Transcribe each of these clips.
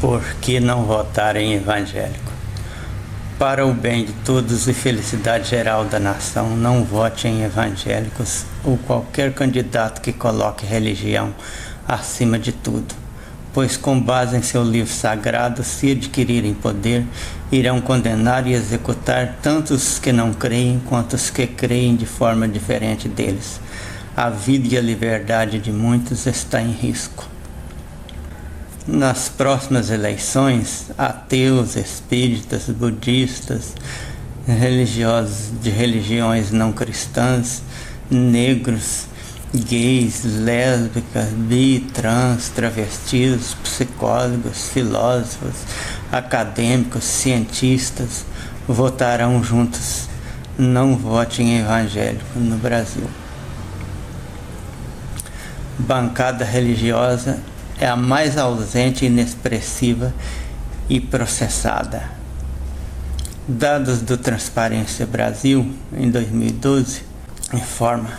Por que não votar em evangélico? Para o bem de todos e felicidade geral da nação, não vote em evangélicos ou qualquer candidato que coloque religião acima de tudo, pois com base em seu livro sagrado, se adquirirem poder, irão condenar e executar tanto os que não creem quanto os que creem de forma diferente deles. A vida e a liberdade de muitos está em risco. Nas próximas eleições, ateus, espíritas, budistas, religiosos de religiões não cristãs, negros, gays, lésbicas, bi, trans, travestis, psicólogos, filósofos, acadêmicos, cientistas votarão juntos. Não vote em evangélico no Brasil. Bancada religiosa é a mais ausente, inexpressiva e processada. Dados do Transparência Brasil, em 2012, informa: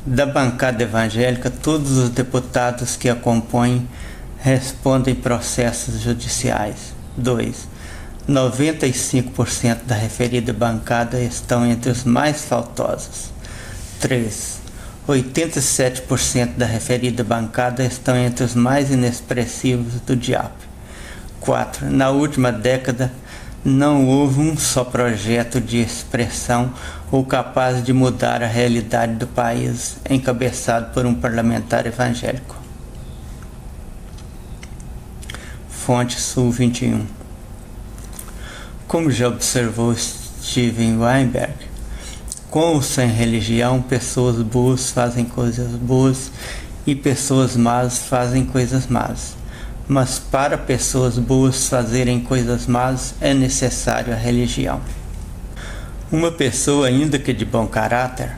da bancada evangélica, todos os deputados que a compõem respondem processos judiciais. 2. 95% da referida bancada estão entre os mais faltosos. 3. 87% da referida bancada estão entre os mais inexpressivos do DIAP. 4. Na última década, não houve um só projeto de expressão ou capaz de mudar a realidade do país encabeçado por um parlamentar evangélico. Fonte Sul 21. Como já observou Steven Weinberg, com ou sem religião, pessoas boas fazem coisas boas e pessoas más fazem coisas más. Mas para pessoas boas fazerem coisas más é necessário a religião. Uma pessoa, ainda que de bom caráter,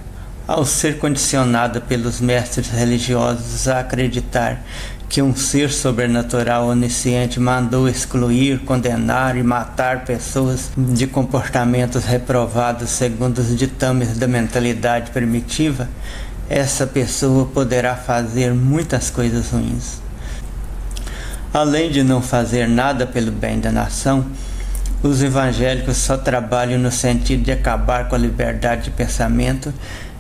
ao ser condicionada pelos mestres religiosos a acreditar que um ser sobrenatural onisciente mandou excluir, condenar e matar pessoas de comportamentos reprovados segundo os ditames da mentalidade primitiva, essa pessoa poderá fazer muitas coisas ruins. Além de não fazer nada pelo bem da nação, os evangélicos só trabalham no sentido de acabar com a liberdade de pensamento,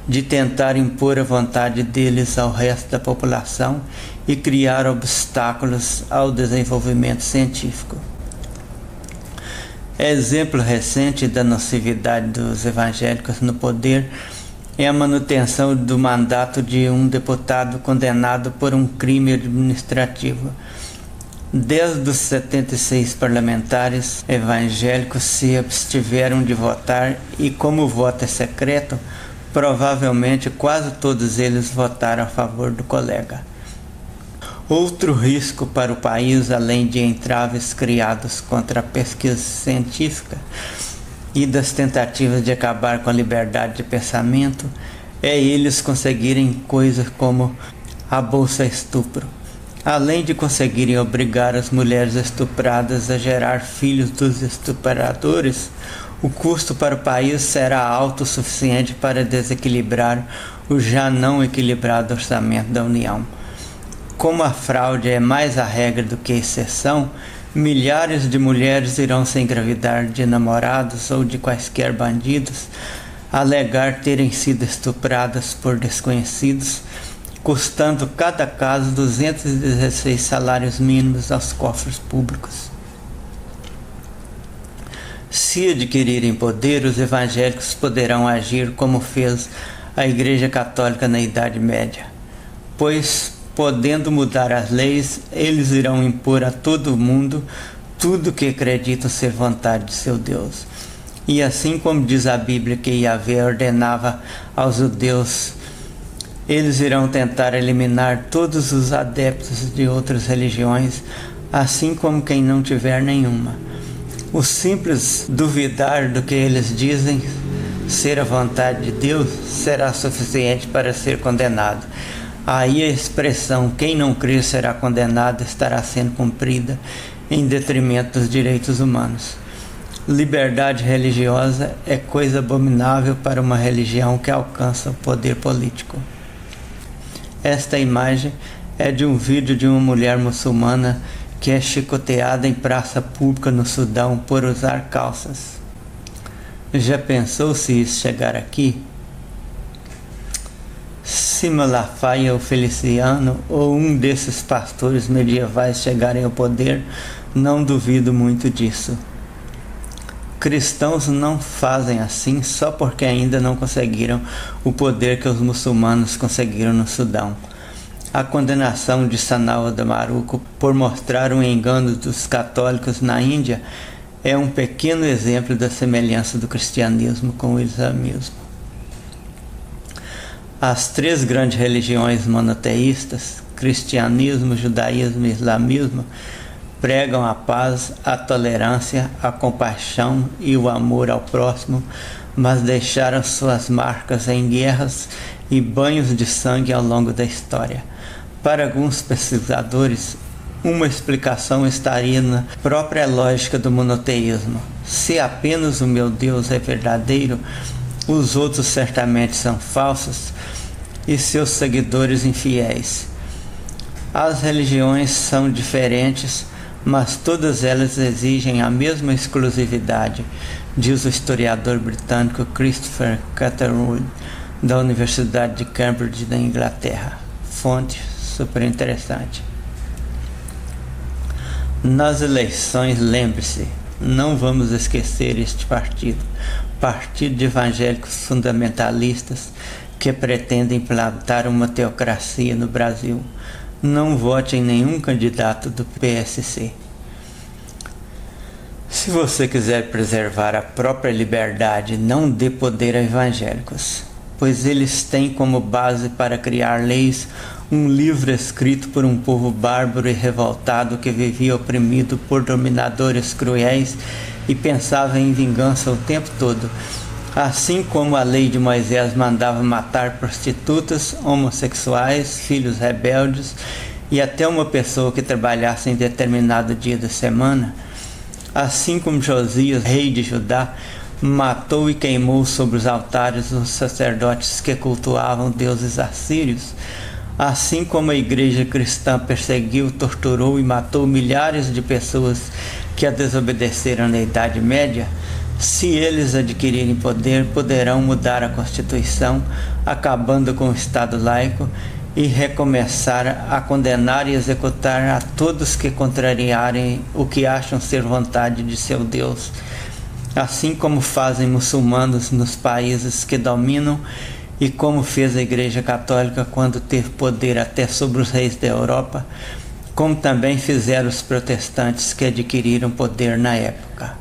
de tentar impor a vontade deles ao resto da população e criar obstáculos ao desenvolvimento científico. Exemplo recente da nocividade dos evangélicos no poder é a manutenção do mandato de um deputado condenado por um crime administrativo. 10 dos 76 parlamentares evangélicos se abstiveram de votar e, como o voto é secreto, provavelmente quase todos eles votaram a favor do colega. Outro risco para o país, além de entraves criados contra a pesquisa científica e das tentativas de acabar com a liberdade de pensamento, é eles conseguirem coisas como a bolsa estupro. Além de conseguirem obrigar as mulheres estupradas a gerar filhos dos estupradores, o custo para o país será alto o suficiente para desequilibrar o já não equilibrado orçamento da União. Como a fraude é mais a regra do que a exceção, milhares de mulheres irão se engravidar de namorados ou de quaisquer bandidos, alegar terem sido estupradas por desconhecidos, custando cada caso 216 salários mínimos aos cofres públicos. Se adquirirem poder, os evangélicos poderão agir como fez a Igreja Católica na Idade Média, pois, podendo mudar as leis, eles irão impor a todo mundo tudo que acreditam ser vontade de seu Deus. E assim como diz a Bíblia que Yahvé ordenava aos judeus, eles irão tentar eliminar todos os adeptos de outras religiões, assim como quem não tiver nenhuma. O simples duvidar do que eles dizem ser a vontade de Deus será suficiente para ser condenado. Aí a expressão "quem não crer será condenado" estará sendo cumprida em detrimento dos direitos humanos. Liberdade religiosa é coisa abominável para uma religião que alcança o poder político. Esta imagem é de um vídeo de uma mulher muçulmana que é chicoteada em praça pública no Sudão por usar calças. Já pensou se isso chegar aqui? Se Malafaia ou Feliciano ou um desses pastores medievais chegarem ao poder, não duvido muito disso. Cristãos não fazem assim só porque ainda não conseguiram o poder que os muçulmanos conseguiram no Sudão. A condenação de Sanal Damaruco por mostrar um engano dos católicos na Índia é um pequeno exemplo da semelhança do cristianismo com o islamismo. As três grandes religiões monoteístas, cristianismo, judaísmo e islamismo, pregam a paz, a tolerância, a compaixão e o amor ao próximo, mas deixaram suas marcas em guerras e banhos de sangue ao longo da história. Para alguns pesquisadores, uma explicação estaria na própria lógica do monoteísmo. Se apenas o meu Deus é verdadeiro, os outros certamente são falsos e seus seguidores infiéis. As religiões são diferentes, mas todas elas exigem a mesma exclusividade, diz o historiador britânico Christopher Catherwood, da Universidade de Cambridge, da Inglaterra. Fonte super interessante. Nas eleições, lembre-se, não vamos esquecer este partido de evangélicos fundamentalistas que pretendem implantar uma teocracia no Brasil. Não vote em nenhum candidato do PSC. Se você quiser preservar a própria liberdade, não dê poder a evangélicos, pois eles têm como base para criar leis um livro escrito por um povo bárbaro e revoltado que vivia oprimido por dominadores cruéis e pensava em vingança o tempo todo. Assim como a lei de Moisés mandava matar prostitutas, homossexuais, filhos rebeldes e até uma pessoa que trabalhasse em determinado dia da semana, assim como Josias, rei de Judá, matou e queimou sobre os altares os sacerdotes que cultuavam deuses assírios, assim como a igreja cristã perseguiu, torturou e matou milhares de pessoas que a desobedeceram na Idade Média, se eles adquirirem poder, poderão mudar a Constituição, acabando com o Estado laico e recomeçar a condenar e executar a todos que contrariarem o que acham ser vontade de seu Deus, assim como fazem muçulmanos nos países que dominam e como fez a Igreja Católica quando teve poder até sobre os reis da Europa, como também fizeram os protestantes que adquiriram poder na época.